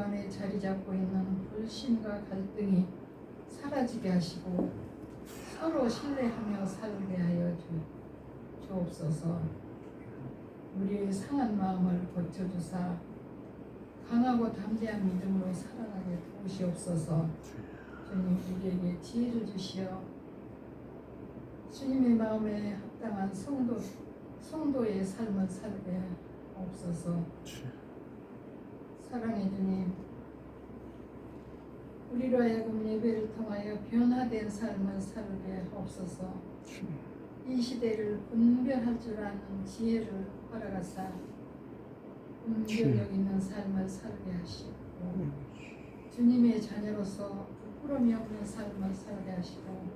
안에 자리 잡고 있는 불신과 갈등이 사라지게 하시고 서로 신뢰하며 살게 하여 주옵소서. 우리의 상한 마음을 고쳐주사 강하고 담대한 믿음으로 살아가게 도우시옵소서. 주님, 우리에게 지혜를 주시어 주님의 마음에 합당한 성도의 삶을 살게 하옵소서. 사랑의 주님, 우리로 하여금 예배를 통하여 변화된 삶을 살게 하옵소서. 이 시대를 분별할 줄 아는 지혜를 허락하사 분별력 있는 삶을 살게 하시고 주님의 자녀로서 부끄러움이 없는 삶을 살게 하시고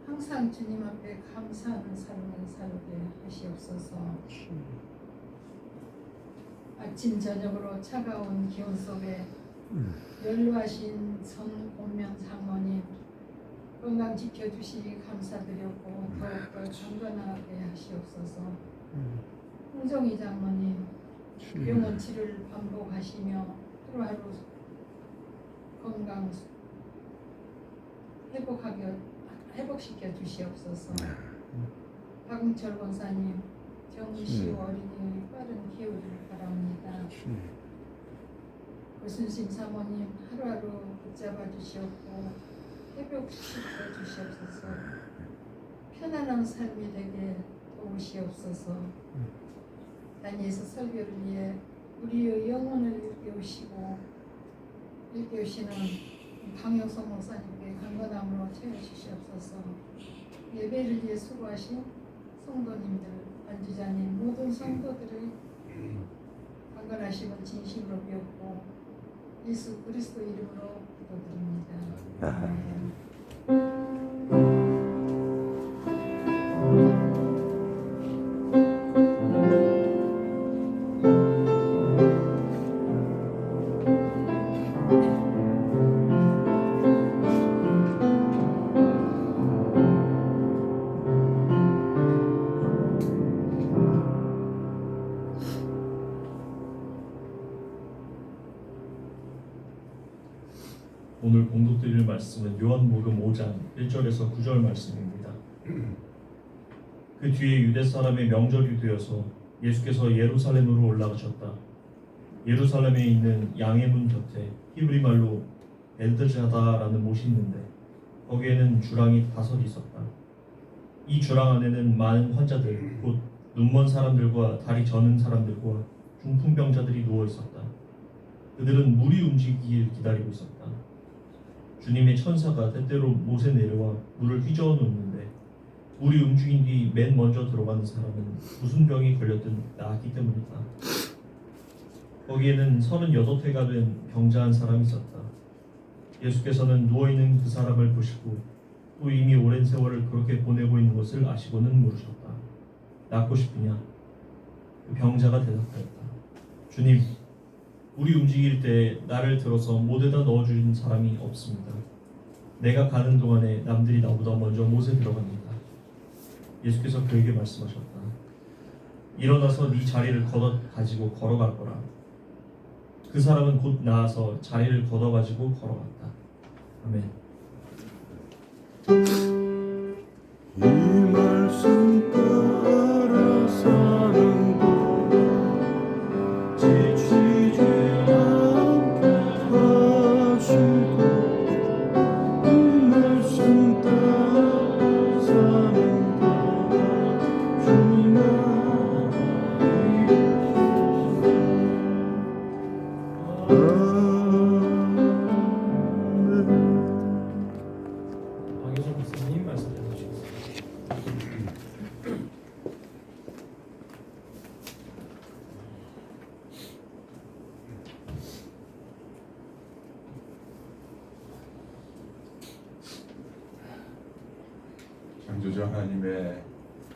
항상 주님 앞에 감사하는 삶을 살게 하시옵소서. 아침 저녁으로 차가운 기온 속에 연로하신 선본명 장모님 건강 지켜주시니 감사드렸고 더욱더 강건하게 하시옵소서. 홍정희 장모님 병원 치료를 반복하시며 하루하루 건강 회복시켜 주시옵소서. 박응철 권사님 정시호 어린이의 빠른 기회를 바랍니다. 고순심 사모님 하루하루 붙잡아 주시옵고 회복시켜 주시옵소서. 편안한 삶이 되게 도우시옵소서. 다니엘서 설교를 위해 우리의 영혼을 일깨우시는 강혁성 목사님께 강건함으로 채워주시옵소서. 예배를 위해 수고하신 성도님들, 반주자님, 모든 성도들의 강건하심을 진심으로 비옵고 예수 그리스도 이름으로 기도드립니다. 아멘. 오늘 공독드릴 말씀은 요한복음 5장 1절에서 9절 말씀입니다. 그 뒤에 유대 사람의 명절이 되어서 예수께서 예루살렘으로 올라가셨다. 예루살렘에 있는 양의 문 곁에 히브리 말로 벨드자다라는 못이 있는데 거기에는 주랑이 5 있었다. 이 주랑 안에는 많은 환자들, 곧 눈먼 사람들과 다리 저는 사람들과 중풍병자들이 누워 있었다. 그들은 물이 움직이길 기다리고 있었다. 주님의 천사가 때때로 못에 내려와 물을 휘저어 놓는데 물이 움직인 뒤 맨 먼저 들어가는 사람은 무슨 병이 걸렸든 나았기 때문이다. 거기에는 38해가 된 병자 한 사람이 있었다. 예수께서는 누워있는 그 사람을 보시고 또 이미 오랜 세월을 그렇게 보내고 있는 것을 아시고는 물으셨다. 낫고 싶으냐? 그 병자가 대답하였다. 주님, 물이 움직일 때 나를 들어서 못에다 넣어주는 사람이 없습니다. 내가 가는 동안에 남들이 나보다 먼저 못에 들어갑니다. 예수께서 그에게 말씀하셨다. 일어나서 네 자리를 걷어 가지고 걸어갈 거라. 그 사람은 곧 나아서 자리를 걷어 가지고 걸어갔다. 아멘. 이 말씀 따라 사는 동안 지치지 않게 하시고 이 말씀 따라 사는 동안 주님 박유성 목사님 말씀 해주시겠습니다. 창조주 하나님의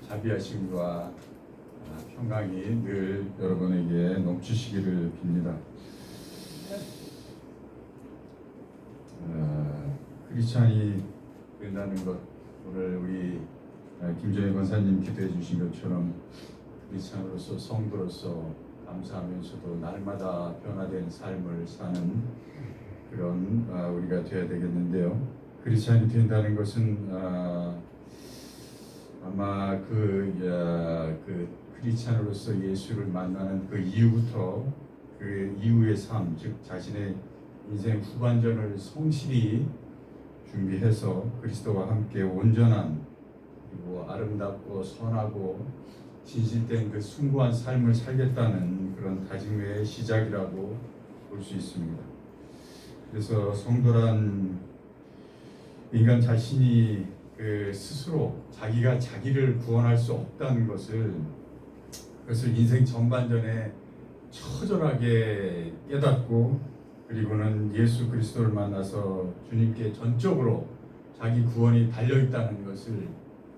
자비하심과 평강이 늘 여러분에게 넘치시기를 빕니다. 크리스찬이 된다는 것, 오늘 우리 김정희 권사님 기도해 주신 것처럼 크리스찬으로서 성도로서 감사하면서도 날마다 변화된 삶을 사는 그런 우리가 되어야 되겠는데요. 크리스찬이 된다는 것은 아마 그 크리스찬으로서 예수를 만나는 그 이후부터 그 이후의 삶, 즉 자신의 인생 후반전을 성실히 준비해서 그리스도와 함께 온전한 그리고 아름답고 선하고 진실된 그 숭고한 삶을 살겠다는 그런 다짐의 시작이라고 볼 수 있습니다. 그래서 성도란 인간 자신이 그 스스로 자기가 자기를 구원할 수 없다는 것을 그것을 인생 전반전에 처절하게 깨닫고 그리고는 예수 그리스도를 만나서 주님께 전적으로 자기 구원이 달려있다는 것을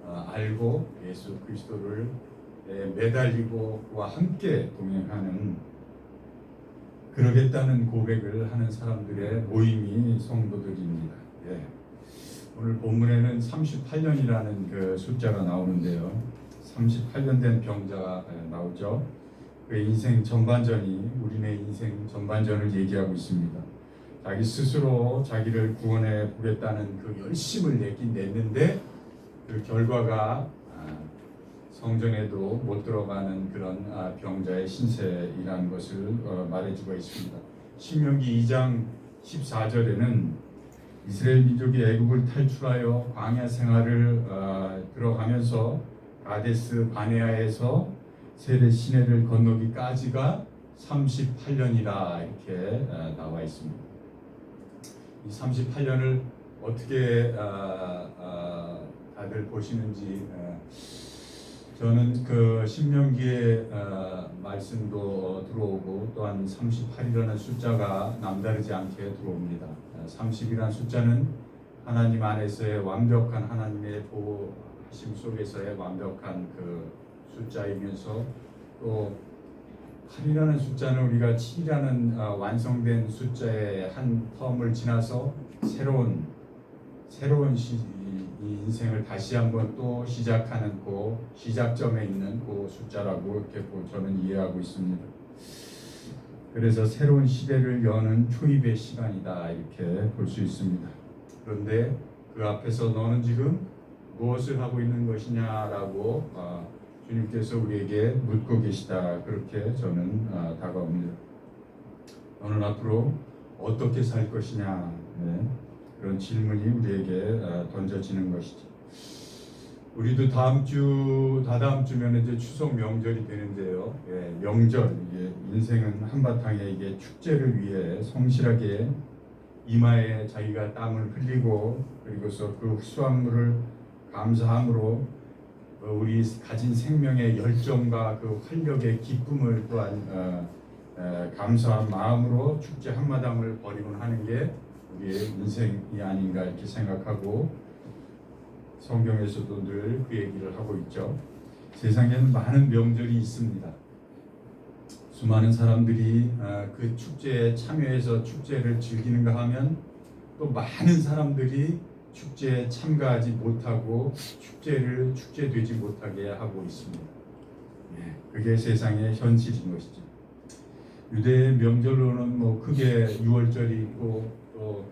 알고 예수 그리스도를 매달리고 그와 함께 동행하는 그러겠다는 고백을 하는 사람들의 모임이 성도들입니다. 예. 오늘 본문에는 38년이라는 그 숫자가 나오는데요. 38년 된 병자가 나오죠. 그 인생 전반전이 우리네 인생 전반전을 얘기하고 있습니다. 자기 스스로 자기를 구원해 보겠다는 그 열심을 냈는데 그 결과가 성전에도 못 들어가는 그런 병자의 신세이라는 것을 말해주고 있습니다. 신명기 2장 14절에는 이스라엘 민족이 애굽을 탈출하여 광야 생활을 들어가면서 가데스 바네아에서 세례 시내를 건너기까지가 38년이라 이렇게 나와 있습니다. 이 38년을 어떻게 다들 보시는지 저는 그 신명기의 말씀도 들어오고 또한 38이라는 숫자가 남다르지 않게 들어옵니다. 30이라는 숫자는 하나님 안에서의 완벽한 하나님의 보호하심 속에서의 완벽한 그 숫자이면서 또 8이라는 숫자는 우리가 7이라는 완성된 숫자의 한 텀을 지나서 새로운 이 인생을 다시 한번 또 시작하는 그 시작점에 있는 그 숫자라고 이렇게 저는 이해하고 있습니다. 그래서 새로운 시대를 여는 초입의 시간이다 이렇게 볼 수 있습니다. 그런데 그 앞에서 너는 지금 무엇을 하고 있는 것이냐라고 주님께서 우리에게 묻고 계시다 그렇게 저는 다가옵니다. 너는 앞으로 어떻게 살 것이냐 그런 질문이 우리에게 던져지는 것이죠. 우리도 다다음 주면 이제 추석 명절이 되는데요. 명절 인생은 한바탕에 이게 축제를 위해 성실하게 이마에 자기가 땀을 흘리고 그리고서 그 수확물을 감사함으로 우리 가진 생명의 열정과 그 활력의 기쁨을 또한 감사한 마음으로 축제 한마당을 벌이곤 하는 게 우리의 인생이 아닌가 이렇게 생각하고 성경에서도 늘 그 얘기를 하고 있죠. 세상에는 많은 명절이 있습니다. 수많은 사람들이 그 축제에 참여해서 축제를 즐기는가 하면 또 많은 사람들이 축제에 참가하지 못하고 축제되지 못하게 하고 있습니다. 그게 세상의 현실인 것이죠. 유대의 명절로는 뭐 크게 6월절이 있고 또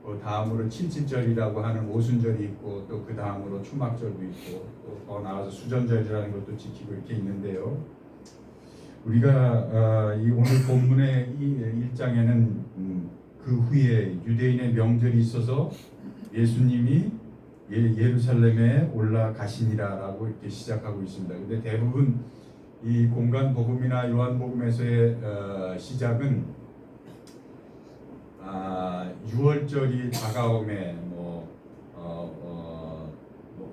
그 다음으로 칠칠절이라고 하는 오순절이 있고 또 그 다음으로 초막절도 있고 또 더 나아가서 수전절이라는 것도 지키고 이렇게 있는데요. 우리가 이 오늘 본문의 이 1장에는 그 후에 유대인의 명절이 있어서 예수님이 예루살렘에 올라가시니라라고 이렇게 시작하고 있습니다. 근데 대부분 이 공간 복음이나 요한복음에서의 시작은 6월절이 다가옴에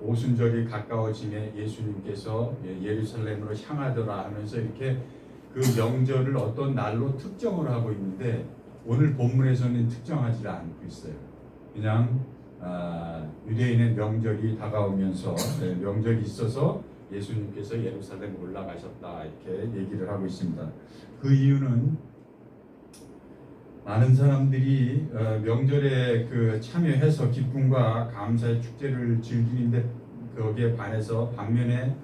오순절이 가까워지매 예수님께서 예루살렘으로 향하더라 하면서 이렇게 그 명절을 어떤 날로 특정을 하고 있는데 오늘 본문에서는 특정하지 않고 있어요. 그냥 유대인의 명절이 다가오면서 명절이 있어서 예수님께서 예루살렘 올라가셨다 이렇게 얘기를 하고 있습니다. 그 이유는 많은 사람들이 명절에 그 참여해서 기쁨과 감사의 축제를 즐기는데 거기에 반해서 반면에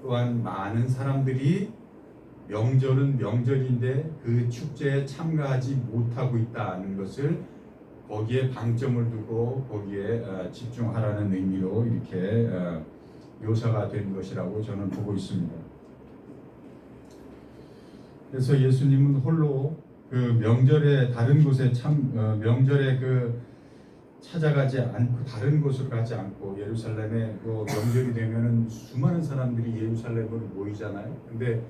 또한 많은 사람들이 명절은 명절인데 그 축제에 참가하지 못하고 있다는 것을 거기에 방점을 두고 거기에 집중하라는 의미로 이렇게 묘사가 된 것이라고 저는 보고 있습니다. 그래서 예수님은 홀로 그 명절에 다른 곳에 명절에 찾아가지 않고 다른 곳으로 가지 않고 예루살렘에 명절이 되면은 수많은 사람들이 예루살렘으로 모이잖아요. 근데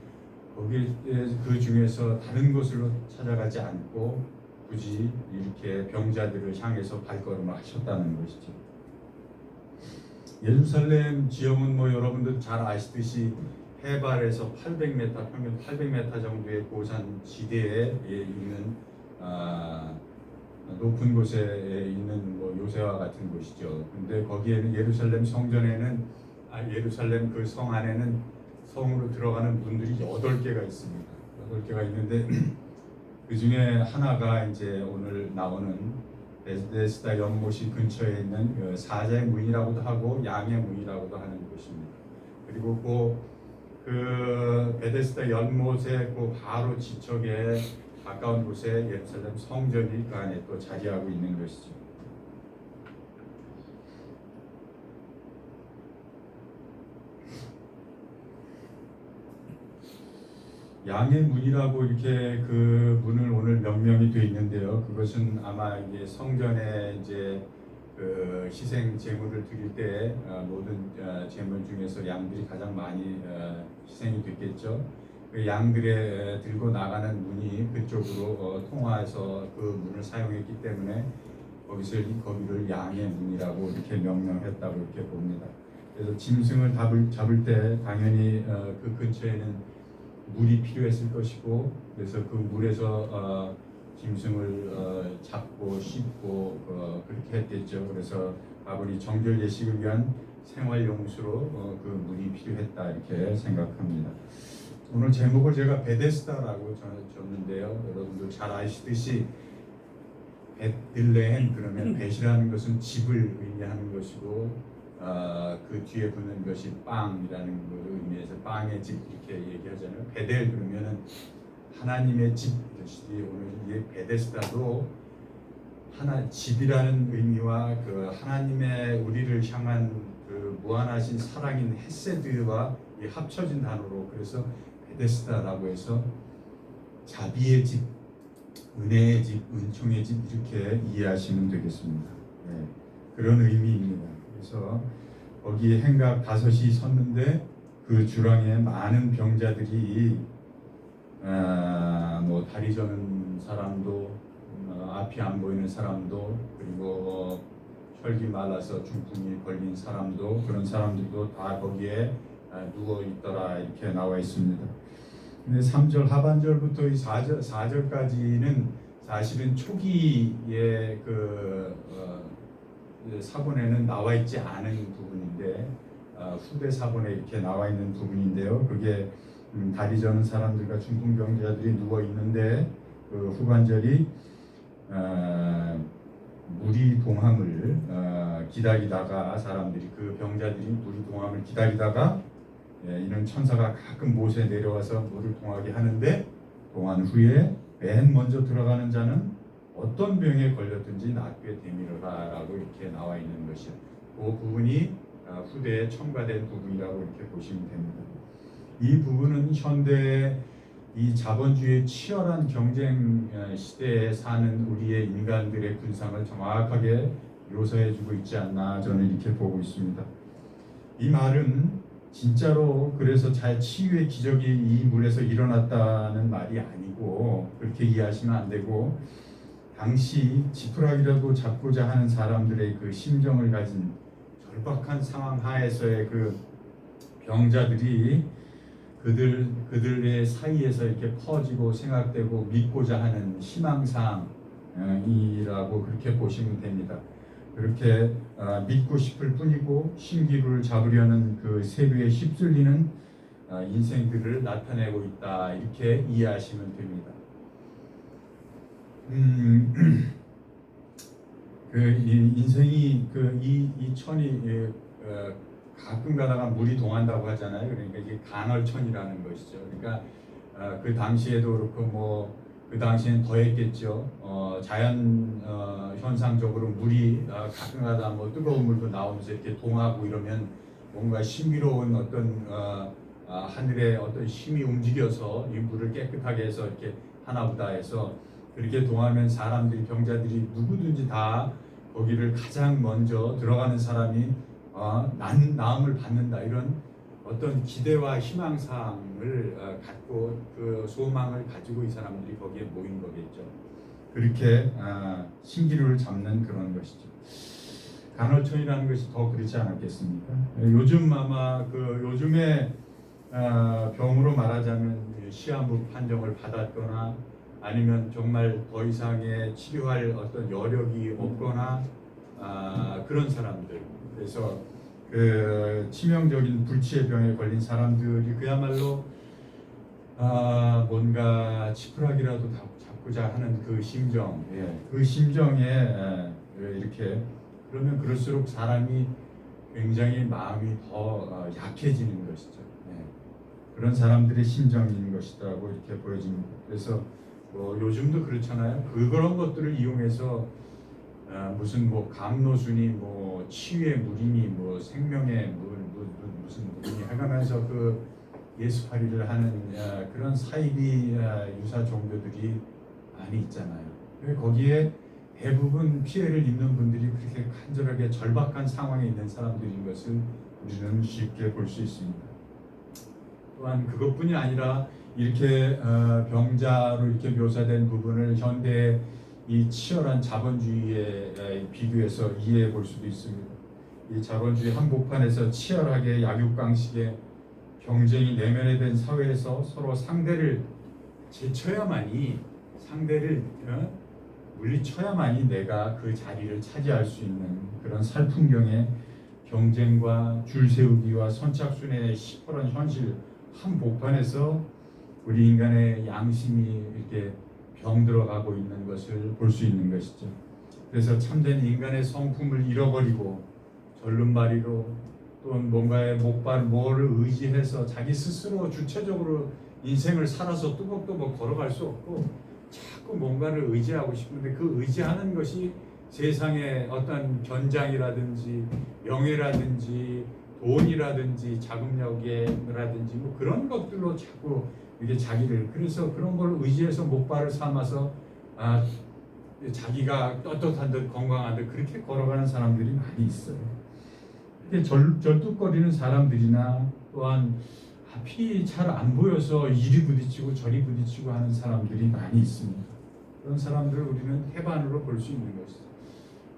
거기 그 중에서 다른 곳으로 찾아가지 않고 굳이 이렇게 병자들을 향해서 발걸음을 하셨다는 것이죠. 예루살렘 지형은 여러분들 잘 아시듯이 해발에서 800m, 평균 800m 정도의 고산 지대에 있는 높은 곳에 있는 요새와 같은 곳이죠. 근데 거기에는 예루살렘 성전에는 예루살렘 그 성 안에는 성으로 들어가는 문들이 8개가 있습니다. 8개가 있는데 그 중에 하나가 이제 오늘 나오는 베데스다 연못이 근처에 있는 사자의 문이라고도 하고 양의 문이라고도 하는 곳입니다. 그리고 그 베데스다 연못의 바로 지척에 가까운 곳에 예루살렘 성전이 그 안에 또 자리하고 있는 것이죠. 양의 문이라고 이렇게 그 문을 오늘 명명이 되어 있는데요. 그것은 아마 이게 성전에 이제 그 희생 제물을 드릴 때 모든 제물 중에서 양들이 가장 많이 희생이 됐겠죠. 그 양들의 들고 나가는 문이 그쪽으로 통화해서 그 문을 사용했기 때문에 거기를 양의 문이라고 이렇게 명명했다고 이렇게 봅니다. 그래서 짐승을 잡을 때 당연히 그 근처에는 물이 필요했을 것이고, 그래서 그 물에서 짐승을 잡고 씻고 그렇게 했겠죠. 그래서 아버지 정결 예식을 위한 생활용수로 그 물이 필요했다 이렇게 생각합니다. 오늘 제목을 제가 베데스다라고 줬는데요. 여러분들 잘 아시듯이 베들레헴 그러면 벳이라는 것은 집을 의미하는 것이고 그 뒤에 붙는 것이 빵이라는 의미에서 빵의 집 이렇게 얘기하잖아요. 베델 그러면은 하나님의 집 뜻이지. 오늘 이 베데스다도 집이라는 의미와 그 하나님의 우리를 향한 그 무한하신 사랑인 헤세드와 합쳐진 단어로 그래서 베데스다라고 해서 자비의 집, 은혜의 집, 은총의 집 이렇게 이해하시면 되겠습니다. 네, 그런 의미입니다. 그래서 거기에 행각 5이 섰는데 그 주랑에 많은 병자들이 다리 저는 사람도 앞이 안 보이는 사람도 그리고 혈기 말라서 중풍이 걸린 사람도 그런 사람들도 다 거기에 누워 있더라 이렇게 나와 있습니다. 근데 3절 하반절부터 이 4절까지는 사실은 초기의 사본에는 나와 있지 않은 부분인데 후대 사본에 이렇게 나와 있는 부분인데요. 그게 다리 저는 사람들과 중풍병자들이 누워 있는데 그 후반절이 물이 동함을 기다리다가 사람들이 그 병자들이 물이 동함을 기다리다가 이런 천사가 가끔 못에 내려와서 물을 동하게 하는데 동한 후에 맨 먼저 들어가는 자는 어떤 병에 걸렸든지 낫게 되미르라라고 이렇게 나와 있는 것이요. 그 부분이 후대에 첨가된 부분이라고 이렇게 보시면 됩니다. 이 부분은 현대의 이 자본주의 치열한 경쟁 시대에 사는 우리의 인간들의 군상을 정확하게 묘사해주고 있지 않나 저는 이렇게 보고 있습니다. 이 말은 진짜로 그래서 치유의 기적이 이 물에서 일어났다는 말이 아니고 그렇게 이해하시면 안 되고 당시 지푸라기라도 잡고자 하는 사람들의 그 심정을 가진 절박한 상황 하에서의 그 병자들이 그들의 사이에서 이렇게 퍼지고 생각되고 믿고자 하는 희망사항이라고 그렇게 보시면 됩니다. 그렇게 믿고 싶을 뿐이고 신기루를 잡으려는 그 세류에 휩쓸리는 인생들을 나타내고 있다 이렇게 이해하시면 됩니다. 인생이 이 천이 가끔 가다가 물이 동한다고 하잖아요. 그러니까 이게 간헐천이라는 것이죠. 그러니까 그 당시에도 그렇고 뭐 그 당시엔 더했겠죠. 자연 현상적으로 물이 가끔가다 뭐 뜨거운 물도 나오면서 이렇게 동하고 이러면 뭔가 신비로운 어떤 하늘의 어떤 힘이 움직여서 이 물을 깨끗하게 해서 이렇게 하나보다 해서 그렇게 동하면 사람들이 병자들이 누구든지 다 거기를 가장 먼저 들어가는 사람이 나음을 받는다 이런 어떤 기대와 희망사항을 갖고 그 소망을 가지고 이 사람들이 거기에 모인 거겠죠. 그렇게 신기루를 잡는 그런 것이죠. 간헐천이라는 것이 더 그렇지 않았겠습니까? 요즘 아마 그 요즘에 병으로 말하자면 시한부 판정을 받았거나 아니면 정말 더 이상의 치료할 어떤 여력이 없거나 그런 사람들 그래서 그 치명적인 불치의 병에 걸린 사람들이 그야말로 뭔가 지푸라기라도 잡고자 하는 그 심정, 그 심정에 이렇게 그러면 그럴수록 사람이 굉장히 마음이 더 약해지는 것이죠. 그런 사람들의 심정인 것이라고 이렇게 보여집니다. 그래서 뭐 요즘도 그렇잖아요. 그런 것들을 이용해서 무슨 뭐 감로순이 뭐 치유의 물이니 뭐 생명의 물 무슨 물이니 해가면서 그 예수파리를 하는 그런 사이비 유사 종교들이 많이 있잖아요. 거기에 대부분 피해를 입는 분들이 그렇게 간절하게 절박한 상황에 있는 사람들인 것을 우리는 쉽게 볼 수 있습니다. 또한 그것뿐이 아니라 이렇게 병자로 이렇게 묘사된 부분을 현대의 이 치열한 자본주의에 비교해서 이해해 볼 수도 있습니다. 이 자본주의 한복판에서 치열하게 약육강식의 경쟁이 내면화된 사회에서 서로 상대를 제쳐야만이 상대를 물리쳐야만이 내가 그 자리를 차지할 수 있는 그런 살풍경의 경쟁과 줄 세우기와 선착순의 시퍼런 현실 한복판에서 우리 인간의 양심이 이렇게 병들어가고 있는 것을 볼 수 있는 것이죠. 그래서 참된 인간의 성품을 잃어버리고 절름발이로 또는 뭔가의 뭐를 의지해서 자기 스스로 주체적으로 인생을 살아서 뚜벅뚜벅 걸어갈 수 없고 자꾸 뭔가를 의지하고 싶은데 그 의지하는 것이 세상의 어떤 견장이라든지 명예라든지 돈이라든지 자금력이라든지 뭐 그런 것들로 자꾸 이게 자기를 그래서 그런 걸 의지해서 목발을 삼아서 자기가 떳떳한 듯 건강한 듯 그렇게 걸어가는 사람들이 많이 있어요. 이렇게 절뚝거리는 사람들이나 또한 앞이 잘 안 보여서 이리 부딪히고 저리 부딪히고 하는 사람들이 많이 있습니다. 그런 사람들을 우리는 해반으로 볼 수 있는 것이죠.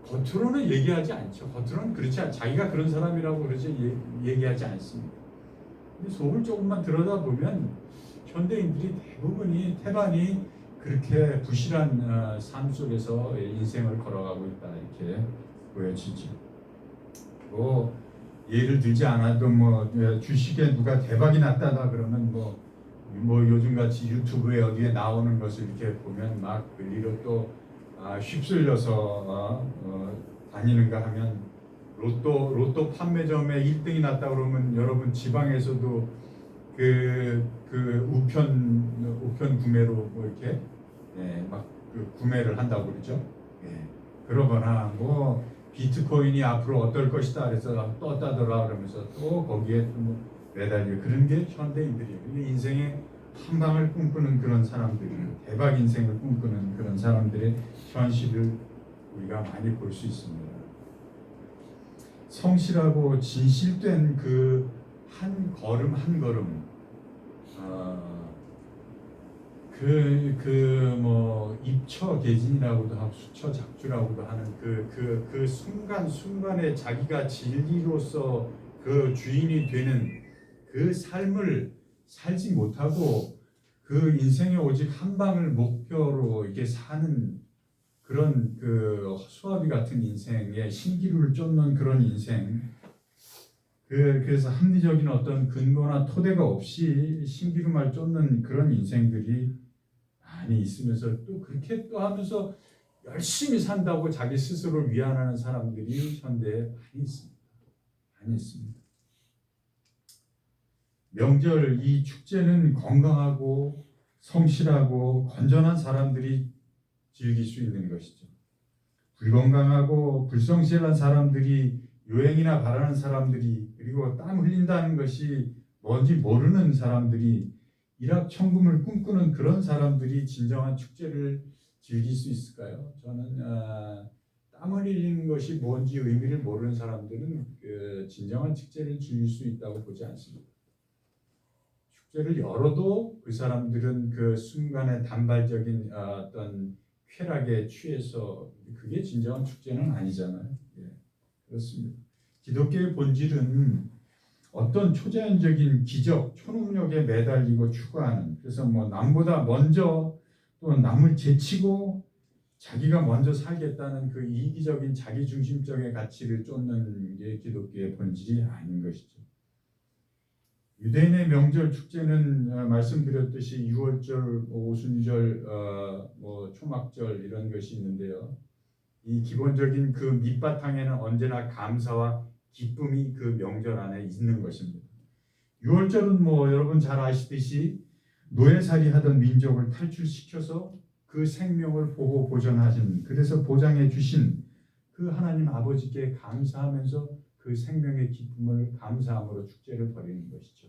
겉으로는 얘기하지 않죠. 겉으로는 그렇지 않죠. 자기가 그런 사람이라고 그러지 얘기하지 않습니다. 근데 속을 조금만 들여다보면 현대인들이 대부분이 태반이 그렇게 부실한 삶 속에서 인생을 걸어가고 있다 이렇게 보여지죠. 뭐 예를 들지 않아도 뭐 주식에 누가 대박이 났다다 그러면 뭐 요즘같이 유튜브에 어디에 나오는 것을 이렇게 보면 막 그리로 또 휩쓸려서 다니는가 하면 로또 판매점에 1등이 났다 그러면 여러분 지방에서도 그 우편 구매로 뭐 이렇게 막 그 구매를 한다고 그러죠. 그러거나 뭐 비트코인이 앞으로 어떨 것이다 그래서 떴다더라 그러면서 또 거기에 또 매달려 그런 게 현대인들이에요. 인생의 한방을 꿈꾸는 그런 사람들이 대박 인생을 꿈꾸는 그런 사람들의 현실을 우리가 많이 볼 수 있습니다. 성실하고 진실된 그 한 걸음 한 걸음 뭐 입처계진이라고도 하고 수처작주라고도 하는 그 순간순간에 자기가 진리로서 그 주인이 되는 그 삶을 살지 못하고 그 인생의 오직 한 방을 목표로 이렇게 사는 그런 그 수아비 같은 인생에 신기루를 쫓는 그런 인생 그래서 합리적인 어떤 근거나 토대가 없이 신기루만 쫓는 그런 인생들이 많이 있으면서 또 그렇게 또 하면서 열심히 산다고 자기 스스로를 위안하는 사람들이 현대에 많이 있습니다. 많이 있습니다. 명절 이 축제는 건강하고 성실하고 건전한 사람들이 즐길 수 있는 것이죠. 불건강하고 불성실한 사람들이, 유행이나 바라는 사람들이, 그리고 땀 흘린다는 것이 뭔지 모르는 사람들이, 일확천금을 꿈꾸는 그런 사람들이 진정한 축제를 즐길 수 있을까요? 저는 땀을 흘리는 것이 뭔지 의미를 모르는 사람들은 진정한 축제를 즐길 수 있다고 보지 않습니다. 축제를 열어도 그 사람들은 그 순간의 단발적인 어떤 쾌락에 취해서, 그게 진정한 축제는 아니잖아요. 예, 그렇습니다. 기독교의 본질은 어떤 초자연적인 기적, 초능력에 매달리고 추구하는, 그래서 뭐 남보다 먼저 또 남을 제치고 자기가 먼저 살겠다는 그 이기적인 자기중심적인 가치를 쫓는 게 기독교의 본질이 아닌 것이죠. 유대인의 명절 축제는 말씀드렸듯이 유월절, 오순절, 초막절 이런 것이 있는데요. 이 기본적인 그 밑바탕에는 언제나 감사와 기쁨이 그 명절 안에 있는 것입니다. 유월절은 뭐 여러분 잘 아시듯이 노예살이 하던 민족을 탈출시켜서 그 생명을 보호 보존하신, 그래서 보장해 주신 그 하나님 아버지께 감사하면서 그 생명의 기쁨을 감사함으로 축제를 벌이는 것이죠.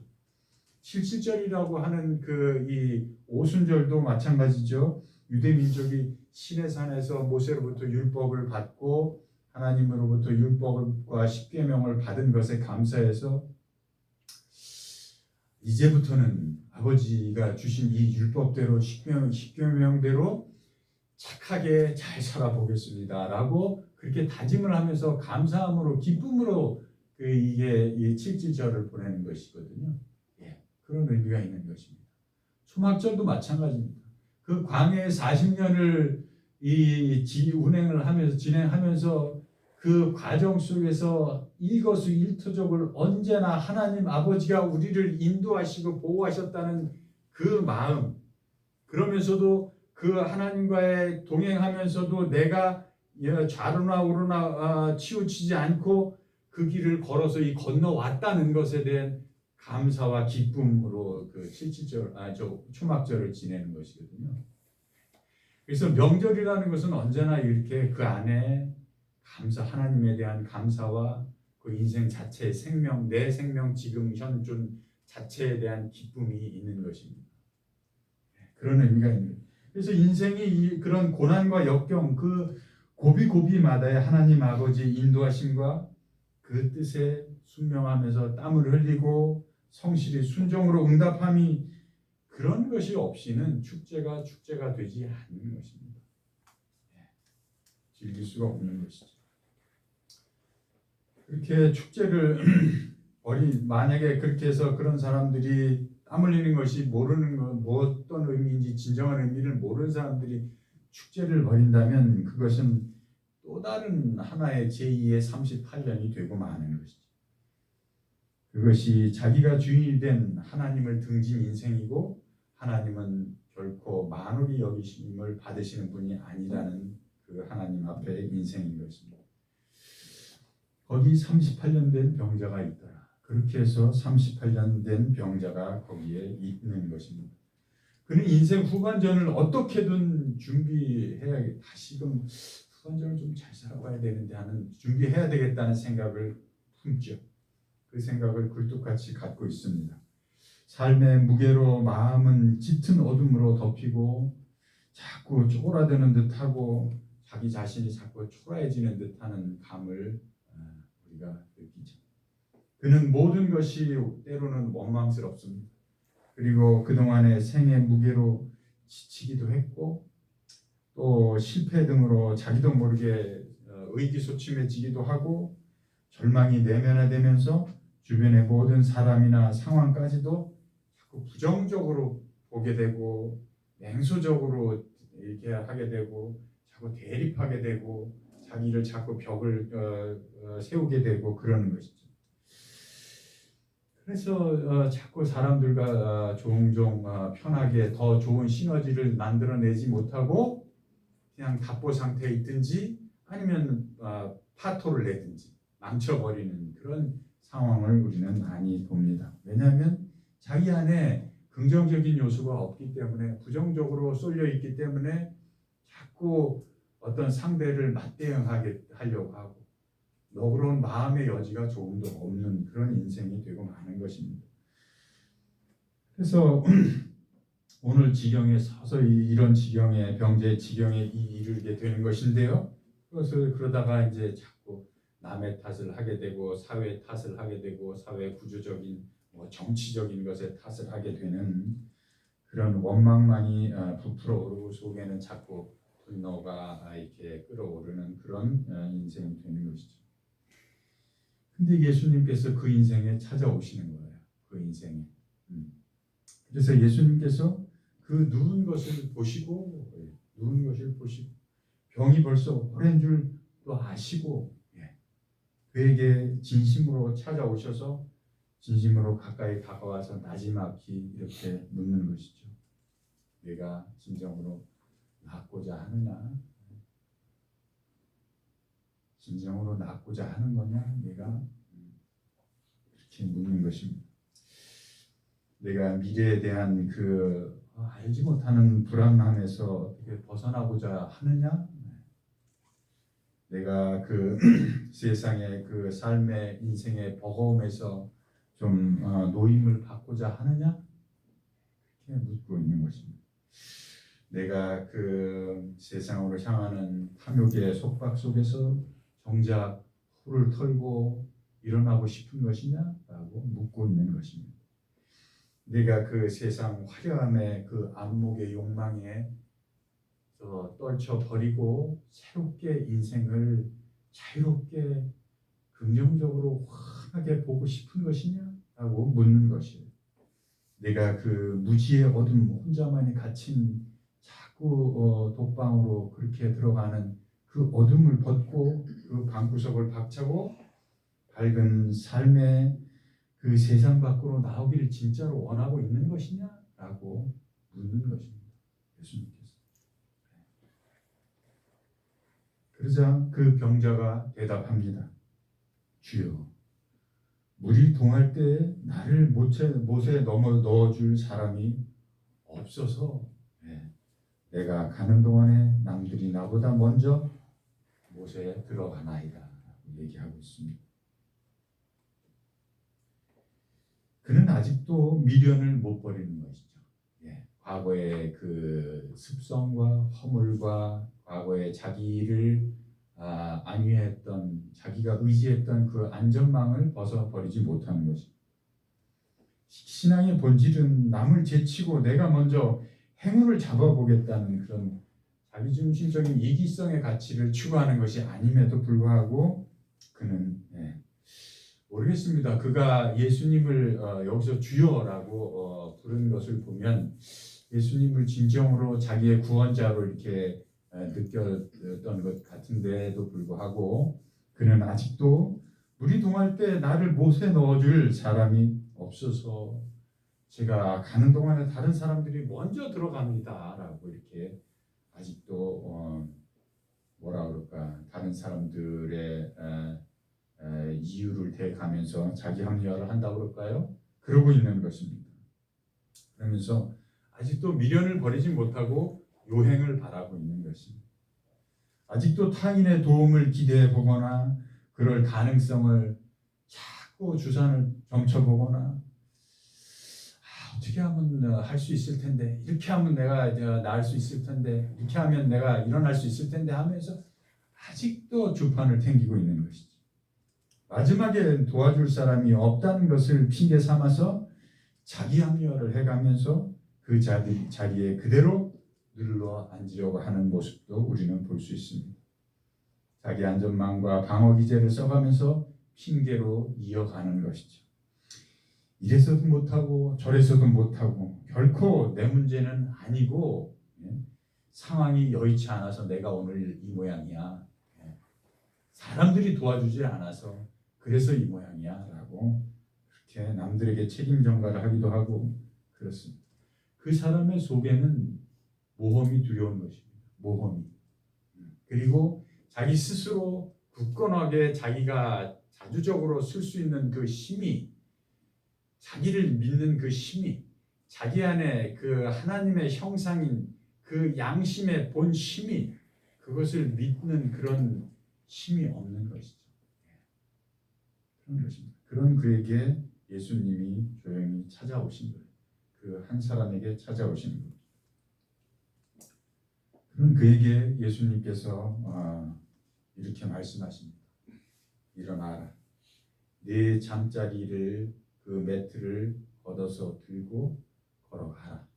칠칠절이라고 하는 그 이 오순절도 마찬가지죠. 유대 민족이 시내산에서 모세로부터 율법을 받고 하나님으로부터 율법과 십계명을 받은 것에 감사해서 이제부터는 아버지가 주신 이 율법대로 십계명대로 착하게 잘 살아보겠습니다라고 그렇게 다짐을 하면서 감사함으로 기쁨으로 이게 이 칠칠절을 보내는 것이거든요. 예, 그런 의미가 있는 것입니다. 초막절도 마찬가지입니다. 그 광해 40년을 운행을 하면서 진행하면서 그 과정 속에서 일거수일투족을 언제나 하나님 아버지가 우리를 인도하시고 보호하셨다는 그 마음, 그러면서도 그 하나님과의 동행하면서도 내가 좌로나 우로나 치우치지 않고 그 길을 걸어서 건너왔다는 것에 대한 감사와 기쁨으로 그 초막절을 지내는 것이거든요. 그래서 명절이라는 것은 언제나 이렇게 그 안에 감사, 하나님에 대한 감사와 그 인생 자체의 생명, 내 생명 지금 현존 자체에 대한 기쁨이 있는 것입니다. 그런 의미가 있는 거예요. 그래서 인생이 그런 고난과 역경, 그 고비고비마다의 하나님 아버지의 인도하심과 그 뜻에 순명하면서 땀을 흘리고 성실히 순종으로 응답함이, 그런 것이 없이는 축제가 되지 않는 것입니다. 즐길 수가 없는 것이죠. 그렇게 축제를 만약에 그렇게 해서 그런 사람들이 땀 흘리는 것이 모르는 것, 뭐 어떤 의미인지 진정한 의미를 모르는 사람들이 축제를 벌인다면 그것은 또 다른 하나의 제2의 38년이 되고 마는 것이죠. 그것이 자기가 주인이 된 하나님을 등진 인생이고, 하나님은 결코 만홀히 여기심을 받으시는 분이 아니라는 그 하나님 앞에 인생인 것입니다. 거기 38년 된 병자가 있더라. 그렇게 해서 38년 된 병자가 거기에 있는 것입니다. 그는 인생 후반전을 어떻게든 준비해야겠다. 다시금 후반전을 좀 잘 살아봐야 되는데 하는, 준비해야 되겠다는 생각을 품죠. 그 생각을 굴뚝같이 갖고 있습니다. 삶의 무게로 마음은 짙은 어둠으로 덮이고 자꾸 쪼그라드는 듯하고 자기 자신이 자꾸 초라해지는 듯하는 감을 우리가 느끼죠. 그는 모든 것이 때로는 원망스럽습니다. 그리고 그동안의 생의 무게로 지치기도 했고, 또 실패 등으로 자기도 모르게 의기소침해지기도 하고, 절망이 내면화되면서 주변의 모든 사람이나 상황까지도 자꾸 부정적으로 보게 되고, 냉소적으로 이렇게 하게 되고, 자꾸 대립하게 되고, 자기를 자꾸 벽을 세우게 되고 그러는 것이죠. 그래서 자꾸 사람들과 종종 편하게 더 좋은 시너지를 만들어내지 못하고 그냥 답보 상태에 있든지 아니면 파토를 내든지 망쳐버리는 그런 상황을 우리는 많이 봅니다. 왜냐하면 자기 안에 그 긍정적인 요소가 없기 때문에 부정적으로 쏠려 있기 때문에 자꾸 어떤 상대를 맞대응하게 하려고 하고 너그러운 마음의 여지가 조금도 없는 그런 인생이 되고 마는 것입니다. 그래서 오늘 지경에 서서히 이런 지경에 병제의 지경에 이르게 되는 것인데요. 그것을 그러다가 이제 자꾸 남의 탓을 하게 되고 사회 탓을 하게 되고 사회 구조적인 정치적인 것에 탓을 하게 되는 그런 원망만이 부풀어 오르고 속에는 자꾸 분노가 이렇게 끓어오르는 그런 인생이 되는 것이죠. 근데 예수님께서 그 인생에 찾아오시는 거예요. 그 인생에. 그래서 예수님께서 그 누운 것을 보시고 병이 벌써 오랜 줄도 아시고 그에게 진심으로 찾아오셔서 진심으로 가까이 다가와서 나지막히 이렇게 묻는 것이죠. 내가 진정으로 낫고자 하느냐? 진정으로 낫고자 하는 거냐? 내가 이렇게 묻는 것입니다. 내가 미래에 대한 그 알지 못하는 불안함에서 어떻게 벗어나고자 하느냐? 내가 그 세상의 그 삶의 인생의 버거움에서 좀 노임을 받고자 하느냐? 그렇게 묻고 있는 것입니다. 내가 그 세상으로 향하는 탐욕의 속박 속에서 정작 후를 털고 일어나고 싶은 것이냐? 라고 묻고 있는 것입니다. 내가 그 세상 화려함의 그 안목의 욕망에 떨쳐버리고 새롭게 인생을 자유롭게 긍정적으로 환하게 보고 싶은 것이냐? 라고 묻는 것이에요. 내가 그 무지의 어둠 혼자만이 갇힌 자꾸 독방으로 그렇게 들어가는 그 어둠을 벗고 그 방구석을 박차고 밝은 삶의 그 세상 밖으로 나오기를 진짜로 원하고 있는 것이냐? 라고 묻는 것입니다. 예수님께서. 그러자 그 병자가 대답합니다. 주여, 물이 동할 때 나를 못에 넣어줄 사람이 없어서 내가 가는 동안에 남들이 나보다 먼저 못에 들어가나이다. 얘기하고 있습니다. 그는 아직도 미련을 못 버리는 것이죠. 과거의 그 습성과 허물과 과거의 자기를 안위했던 자기가 의지했던 그 안전망을 벗어버리지 못하는 것입니다. 신앙의 본질은 남을 제치고 내가 먼저 행운을 잡아보겠다는 그런 자기중심적인 이기성의 가치를 추구하는 것이 아님에도 불구하고 그는 모르겠습니다. 그가 예수님을 여기서 주여라고 부른 것을 보면 예수님을 진정으로 자기의 구원자로 이렇게 느꼈던 것 같은데도 불구하고 그는 아직도 물이 동할 때 나를 못에 넣어줄 사람이 없어서 제가 가는 동안에 다른 사람들이 먼저 들어갑니다 라고 이렇게 아직도 뭐라 그럴까 다른 사람들의 이유를 대가면서 자기 합리화를 한다고 그럴까요? 그러고 있는 것입니다. 그러면서 아직도 미련을 버리지 못하고 요행을 바라고 있는 것입니다. 아직도 타인의 도움을 기대해 보거나 그럴 가능성을 자꾸 주산을 점쳐보거나 어떻게 하면 할 수 있을 텐데 이렇게 하면 내가 나을 수 있을 텐데 이렇게 하면 내가 일어날 수 있을 텐데 하면서 아직도 주판을 튕기고 있는 것이죠. 마지막에 도와줄 사람이 없다는 것을 핑계 삼아서 자기 합리화를 해가면서 그 자리에 그대로 눌러 앉으려고 하는 모습도 우리는 볼 수 있습니다. 자기 안전망과 방어 기제를 써가면서 핑계로 이어가는 것이죠. 이래서도 못하고 저래서도 못하고 결코 내 문제는 아니고 상황이 여의치 않아서 내가 오늘 이 모양이야. 사람들이 도와주지 않아서 그래서 이 모양이야 라고 그렇게 남들에게 책임 전가를 하기도 하고 그렇습니다. 그 사람의 속에는 모험이 두려운 것입니다. 모험이. 그리고 자기 스스로 굳건하게 자기가 자주적으로 쓸 수 있는 그 힘이 자기를 믿는 그 힘이 자기 안에 그 하나님의 형상인 그 양심의 본심이 그것을 믿는 그런 힘이 없는 것이죠. 그런 것입니다. 그런 그에게 예수님이 조용히 찾아오신 거예요. 그 한 사람에게 찾아오신 거예요. 그런 그에게 예수님께서 이렇게 말씀하십니다. 일어나라. 네 잠자리를 그 매트를 걷어서 들고 걸어가라.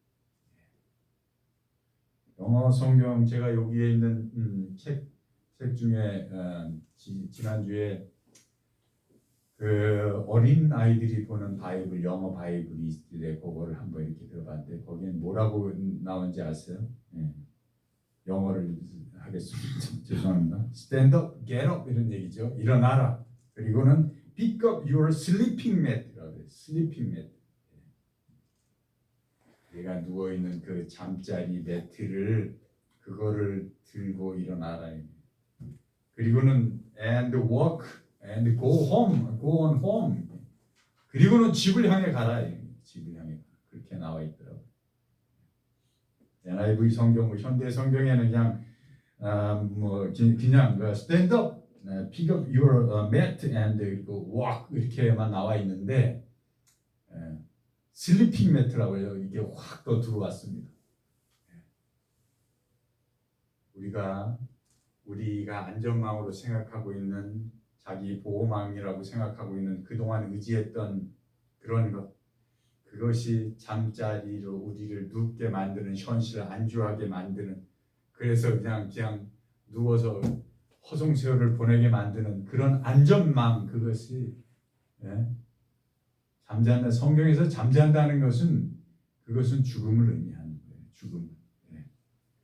영어 성경 제가 여기에 있는 책 중에 지난주에 그 어린 아이들이 보는 바이블 영어 바이블이 있을 때 그거를 한번 이렇게 들어봤는데 거기엔 뭐라고 나온지 아세요? 영어를 하겠습니다. 죄송합니다. Stand up, get up 이런 얘기죠. 일어나라. 그리고는 pick up your sleeping mat라고 해요. sleeping mat. 내가 누워 있는 그 잠자리 매트를 그거를 들고 일어나라. 그리고는 and walk and go on home. 그리고는 집을 향해 가라. 집을 향해 가라. 그렇게 나와 있더라고요. NIV 성경, 현대 성경에는 그냥 그냥 stand up, pick up your mat and walk 이렇게만 나와 있는데 슬리핑 매트라고 해요. 이게 확 더 들어왔습니다. 우리가 안전망으로 생각하고 있는 자기 보호망이라고 생각하고 있는 그동안 의지했던 그런 것, 그것이 잠자리로 우리를 눕게 만드는, 현실을 안주하게 만드는, 그래서 그냥 누워서 허송세월을 보내게 만드는 그런 안전망, 그것이 잠잔다. 성경에서 잠잔다는 것은 그것은 죽음을 의미하는 거예요. 죽음.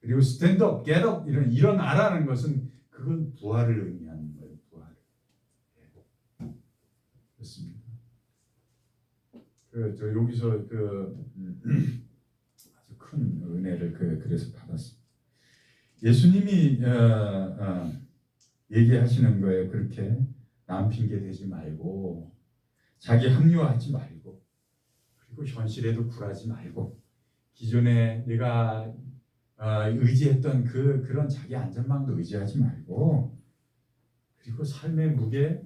그리고 스탠드 업, 겟 업 일어나라는 것은 그건 부활을 의미하는 거예요. 부활. 그렇습니다. 저 여기서 아주 큰 은혜를 그래서 받았습니다. 예수님이 얘기하시는 거예요. 그렇게 남 핑계 대지 말고 자기 합리화하지 말고 그리고 현실에도 굴하지 말고 기존에 내가 의지했던 그런 자기 안전망도 의지하지 말고 그리고 삶의 무게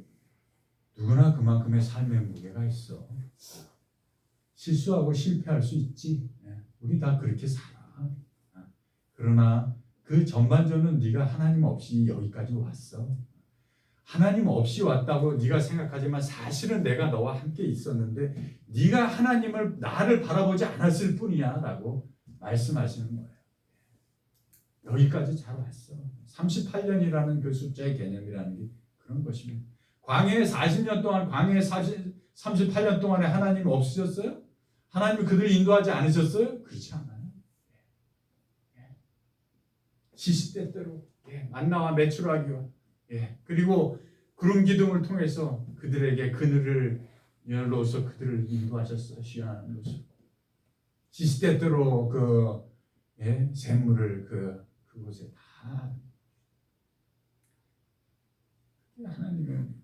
누구나 그만큼의 삶의 무게가 있어. 실수하고 실패할 수 있지. 우리 다 그렇게 살아. 그러나 그 전반전은 네가 하나님 없이 여기까지 왔어. 하나님 없이 왔다고 네가 생각하지만 사실은 내가 너와 함께 있었는데 네가 나를 바라보지 않았을 뿐이야 라고 말씀하시는 거예요. 여기까지 잘 왔어. 38년이라는 그 숫자의 개념이라는 게 그런 것입니다. 광야에 40년 동안 38년 동안에 하나님 없으셨어요? 하나님이 그들을 인도하지 않으셨어요? 그렇지 않아요. 시시때때로 만나와 메추라기와 그리고 구름 기둥을 통해서 그들에게 그늘을 열로서 그들을 인도하셨어요. 시원한 곳으로. 시시때때로 샘물을 그곳에 다 하나님은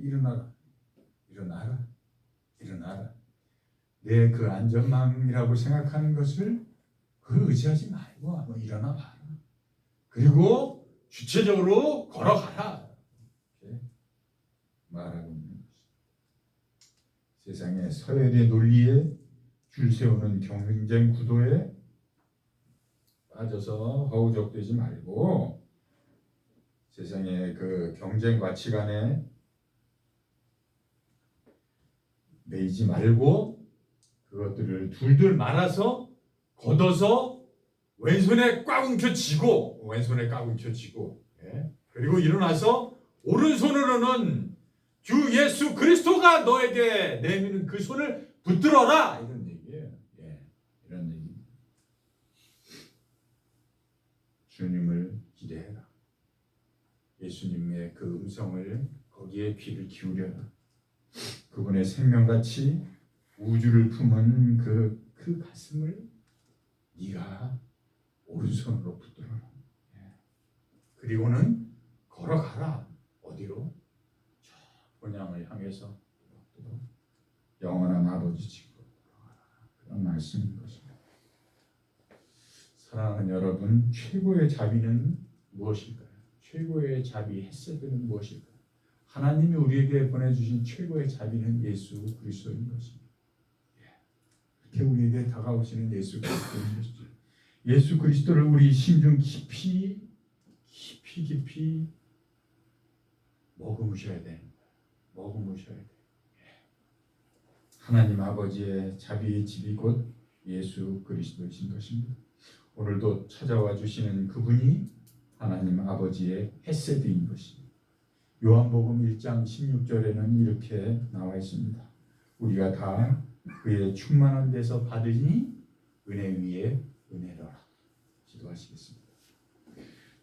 일어나라. 내 그 안전망이라고 생각하는 것을 그걸 의지하지 말고 일어나 봐라. 그리고 주체적으로 걸어가라. 이렇게 말하고 있는 것입니다. 세상의 서열의 논리에 줄 세우는 경쟁 구도에 빠져서 허우적대지 말고 세상의 그 경쟁 가치관에 매이지 말고 그것들을 둘둘 말아서 걷어서 왼손에 꽉 움켜쥐고 그리고 일어나서 오른손으로는 주 예수 그리스도가 너에게 내미는 그 손을 붙들어라 이런 얘기예요. 이런 얘기. 주님을 기대해라. 예수님의 그 음성을 거기에 귀를 기울여라. 그분의 생명같이 우주를 품은 그 가슴을 네가 오른손으로 붙들어라. 그리고는 걸어가라. 어디로? 저 본향을 향해서 영원한 아버지 친구 그런 말씀인 것입니다. 사랑하는 여러분, 최고의 자비는 무엇일까요? 최고의 자비 헤세드는 무엇일까요? 하나님이 우리에게 보내주신 최고의 자비는 예수 그리스도인 것입니다. 이렇게 우리에게 다가오시는 예수 그리스도인 것이죠. 예수 그리스도를 우리 심중 깊이 머금으셔야 됩니다. 머금으셔야 돼요. 하나님 아버지의 자비의 집이 곧 예수 그리스도이신 것입니다. 오늘도 찾아와 주시는 그분이 하나님 아버지의 헤세드인 것입니다. 요한복음 1장 16절에는 이렇게 나와 있습니다. 우리가 다 그의 충만한 데서 받으니 은혜 위에 은혜로라. 기도하시겠습니다.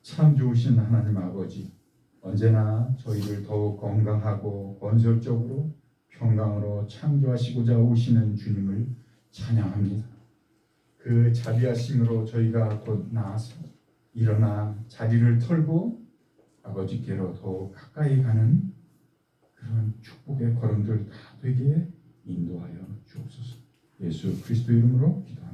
참 좋으신 하나님 아버지, 언제나 저희를 더욱 건강하고 건설적으로 평강으로 창조하시고자 오시는 주님을 찬양합니다. 그 자비하심으로 저희가 곧 나아서 일어나 자리를 털고 아버지께로 더욱 가까이 가는 그런 축복의 걸음들 다 되게 인도하여 주옵소서. 예수 그리스도 이름으로 기도합니다.